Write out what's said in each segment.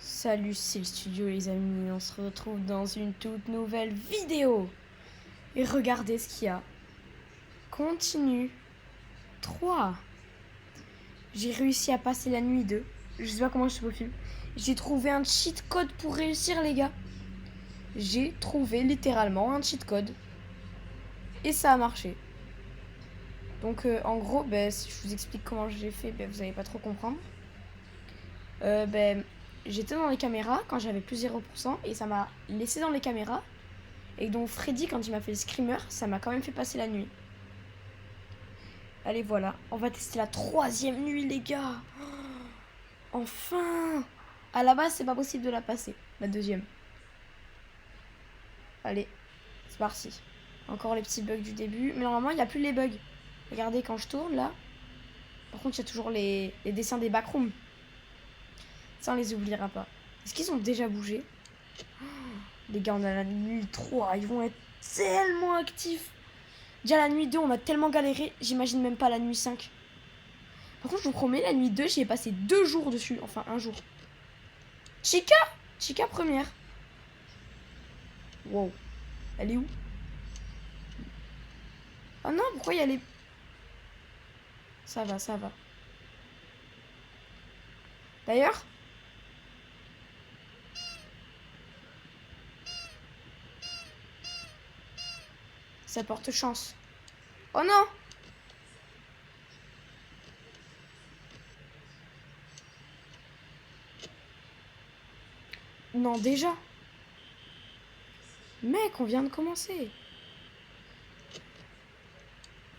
Salut, c'est le studio les amis, on se retrouve dans une toute nouvelle vidéo. Et regardez ce qu'il y a. Continue 3. J'ai réussi à passer la nuit 2. Je sais pas comment je suis au film. J'ai trouvé un cheat code pour réussir les gars. J'ai trouvé littéralement un cheat code. Et ça a marché. Donc en gros, si je vous explique comment j'ai fait, vous n'allez pas trop comprendre. J'étais dans les caméras quand j'avais plus 0% et ça m'a laissé dans les caméras. Et donc Freddy, quand il m'a fait le screamer, ça m'a quand même fait passer la nuit. Allez, voilà. On va tester la 3e nuit, les gars. Enfin. À la base, c'est pas possible de la passer. La 2e. Allez, c'est parti. Encore les petits bugs du début. Mais normalement, il n'y a plus les bugs. Regardez, quand je tourne, là. Par contre, il y a toujours les dessins des backrooms. Ça, on les oubliera pas. Est-ce qu'ils ont déjà bougé? Les gars, on a la nuit 3. Ils vont être tellement actifs. Déjà, la nuit 2, on a tellement galéré. J'imagine même pas la nuit 5. Par contre, je vous promets, la nuit 2, j'y ai passé 2 jours dessus. Enfin, un jour. Chica Chica première. Wow. Elle est où? Oh non, pourquoi il y a les... Ça va, ça va. D'ailleurs... ça porte chance. Oh non! Non, déjà. Mec, on vient de commencer.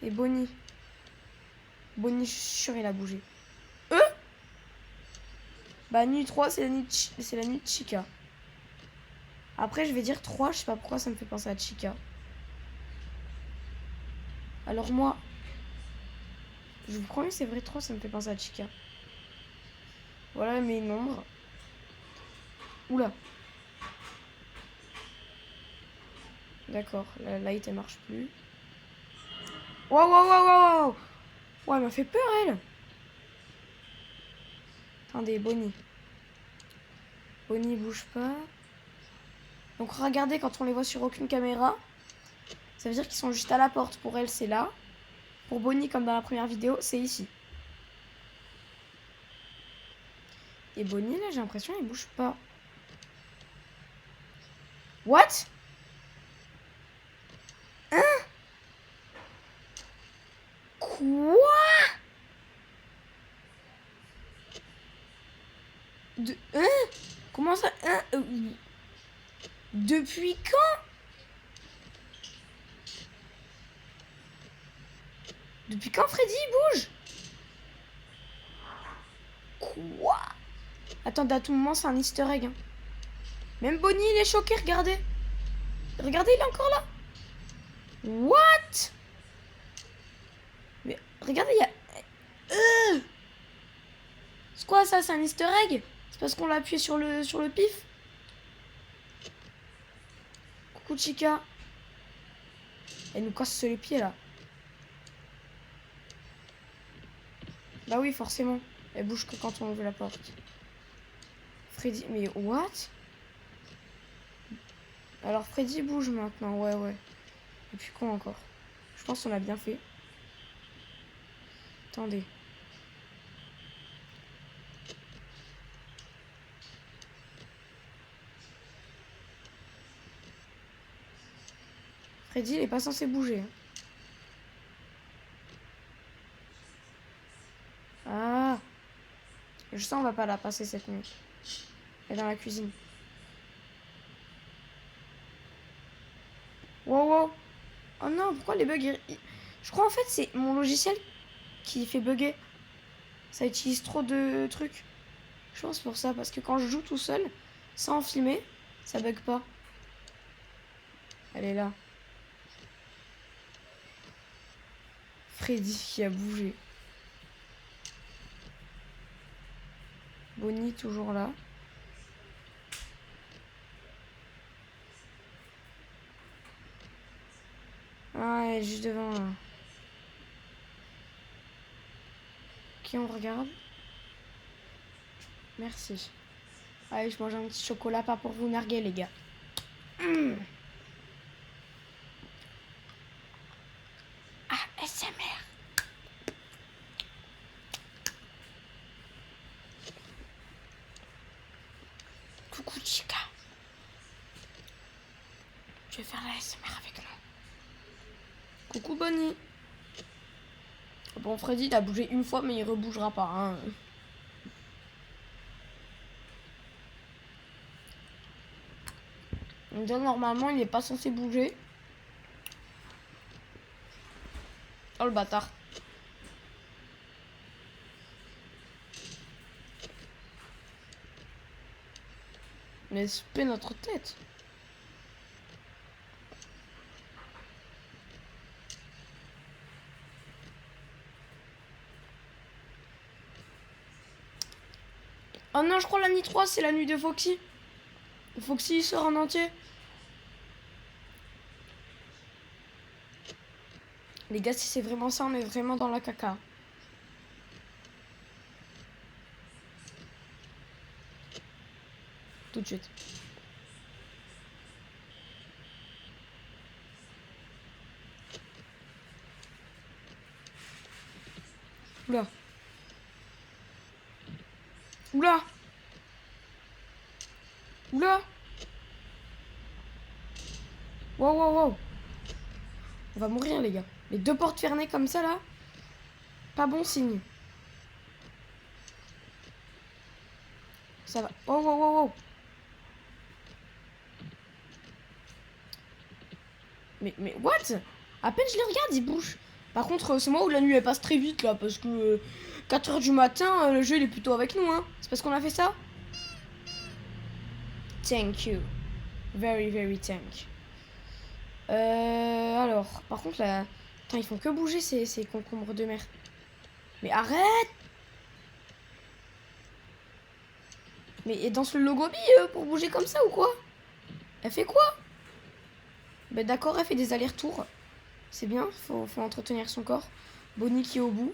Et Bonnie. Bonnie, je suis sûre, il a bougé. Bah, nuit 3, c'est la nuit de Chica. Après, je vais dire 3, je sais pas pourquoi ça me fait penser à Chica. Alors moi, je vous promets, c'est vrai, 3, ça me fait penser à Chica. Voilà mes nombres. Oula. D'accord, la light, elle marche plus. Waouh, waouh, waouh, waouh. Ouais, elle m'a fait peur, elle. Attendez, Bonnie. Bonnie bouge pas. Donc regardez, quand on les voit sur aucune caméra, ça veut dire qu'ils sont juste à la porte. Pour elle, c'est là. Pour Bonnie, comme dans la première vidéo, c'est ici. Et Bonnie, là, j'ai l'impression, elle bouge pas. What? Hein? Quoi? Hein? Comment ça? Hein? Depuis quand? Depuis quand Freddy bouge? Quoi? Attendez, à tout moment, c'est un easter egg. Hein. Même Bonnie, il est choqué, regardez. Regardez, il est encore là. What? Mais regardez, il y a... C'est quoi ça? C'est un easter egg? C'est parce qu'on l'a appuyé sur le pif? Coucou Chica. Elle nous casse les pieds là. Bah oui, forcément. Elle bouge que quand on ouvre la porte. Freddy... Mais what? Alors Freddy bouge maintenant, ouais, ouais. Et puis quoi encore? Je pense qu'on a bien fait. Attendez. Freddy, il est pas censé bouger. Hein. Ah. Je sens on va pas la passer cette nuit. Elle est dans la cuisine. Wow, wow. Oh non, pourquoi les bugs... Je crois en fait c'est mon logiciel qui fait bugger. Ça utilise trop de trucs. Je pense pour ça, parce que quand je joue tout seul, sans filmer, ça bug pas. Elle est là. Freddy qui a bougé. Bonnie toujours là. Ah, elle est juste devant là. Qui on regarde? Merci. Allez, je mange un petit chocolat, pas pour vous narguer, les gars. Mmh. Ah, SMR. Coucou, Chica. Tu veux faire la SMR avec nous? Coucou, Bonnie. Bon, Freddy, il a bougé une fois, mais il rebougera pas, hein. Déjà, normalement, il est pas censé bouger. Oh, le bâtard. Mais c'est notre tête. Oh non, je crois la nuit 3, c'est la nuit de Foxy. Foxy il sort en entier. Les gars, si c'est vraiment ça, on est vraiment dans la caca. Tout de suite. Oula. Oula. Oula. Wow, wow, wow. On va mourir, les gars. Les deux portes fermées comme ça, là. Pas bon signe. Ça va. Oh, wow, wow, wow. Mais what? À peine je les regarde, ils bougent. Par contre, c'est moi où la nuit elle passe très vite là, parce que 4 h du matin, le jeu il est plutôt avec nous, hein. C'est parce qu'on a fait ça? Thank you. Very, very thank. Alors, par contre là. Putain, ils font que bouger ces concombres de mer. Mais arrête! Mais elle danse le logo pour bouger comme ça ou quoi? Elle fait quoi? Ben d'accord, elle fait des allers-retours. C'est bien, faut entretenir son corps. Bonnie qui est au bout.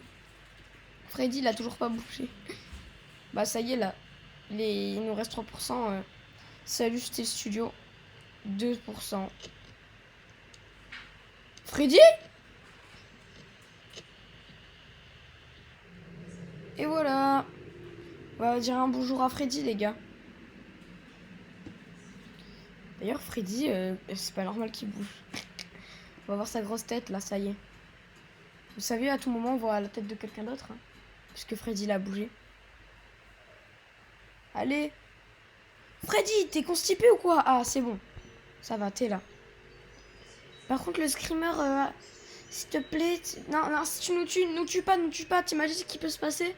Freddy, il a toujours pas bougé. Bah ça y est là. Il nous reste 3%. Salut, c'était le studio. 2%. Freddy? Et voilà. On va dire un bonjour à Freddy, les gars. D'ailleurs, Freddy, c'est pas normal qu'il bouge. On va voir sa grosse tête, là, ça y est. Vous savez, à tout moment, on voit la tête de quelqu'un d'autre. Hein, puisque Freddy l'a bougé. Allez. Freddy, t'es constipé ou quoi? Ah, c'est bon. Ça va, t'es là. Par contre, le screamer, s'il te plaît... Non, non, si tu nous tues pas. T'imagines ce qui peut se passer?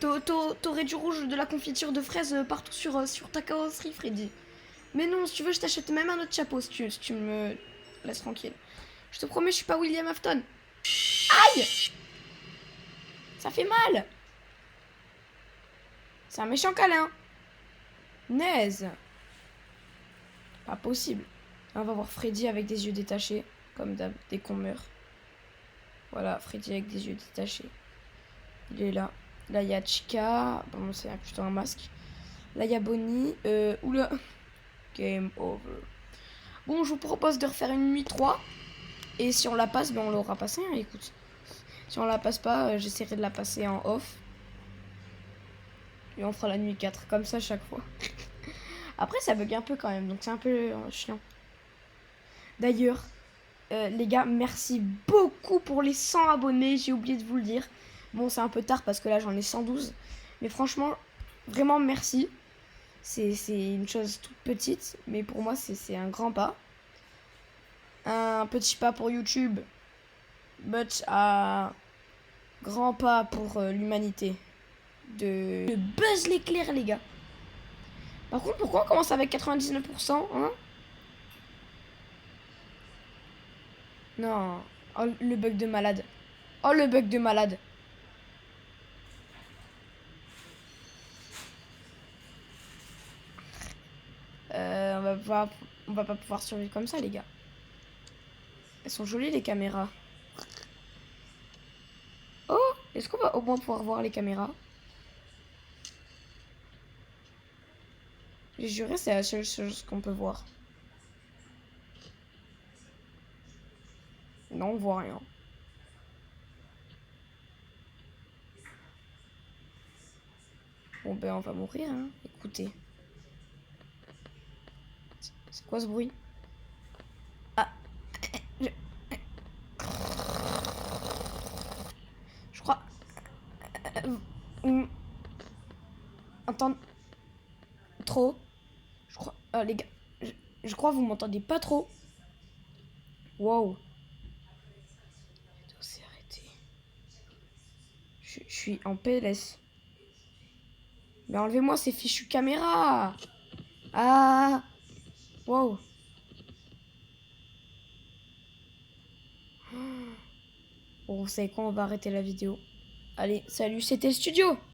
T'aurais du rouge, de la confiture de fraises partout sur ta carrosserie, Freddy. Mais non, si tu veux, je t'achète même un autre chapeau si tu me laisses tranquille. Je te promets, je suis pas William Afton. Aïe! Ça fait mal! C'est un méchant câlin. Naise. Pas possible. On va voir Freddy avec des yeux détachés, comme d'hab, dès qu'on meurt. Voilà, Freddy avec des yeux détachés. Il est là. Là, il y a Chica. Bon, c'est plutôt un masque. Là, il y a Bonnie. Oula. Game over. Bon, je vous propose de refaire une nuit 3. Et si on la passe, ben on l'aura passé, hein, écoute. Si on la passe pas, j'essaierai de la passer en off. Et on fera la nuit 4, comme ça chaque fois. Après, ça bug un peu quand même, donc c'est un peu chiant. D'ailleurs, les gars, merci beaucoup pour les 100 abonnés. J'ai oublié de vous le dire. Bon, c'est un peu tard parce que là, j'en ai 112. Mais franchement, vraiment merci. C'est une chose toute petite, mais pour moi, c'est un grand pas. Un petit pas pour YouTube, but un grand pas pour l'humanité. De Buzz l'éclair, les gars. Par contre, pourquoi on commence avec 99%, hein? Non. Oh, le bug de malade. Oh, le bug de malade. On va pas pouvoir survivre comme ça, les gars. Elles sont jolies, les caméras. Oh, est-ce qu'on va au moins pouvoir voir les caméras? J'ai juré, c'est la seule chose qu'on peut voir. Non, on voit rien. Bon, ben, on va mourir, hein. Écoutez. C'est quoi ce bruit? Ah. Je crois... Entendre... Trop. Je crois... les gars... Je crois que vous m'entendez pas trop. Wow. C'est arrêté. Je suis en PLS. Mais enlevez-moi ces fichues caméras. Ah. Wow. Bon, vous savez quoi, on va arrêter la vidéo. Allez, salut, c'était le studio.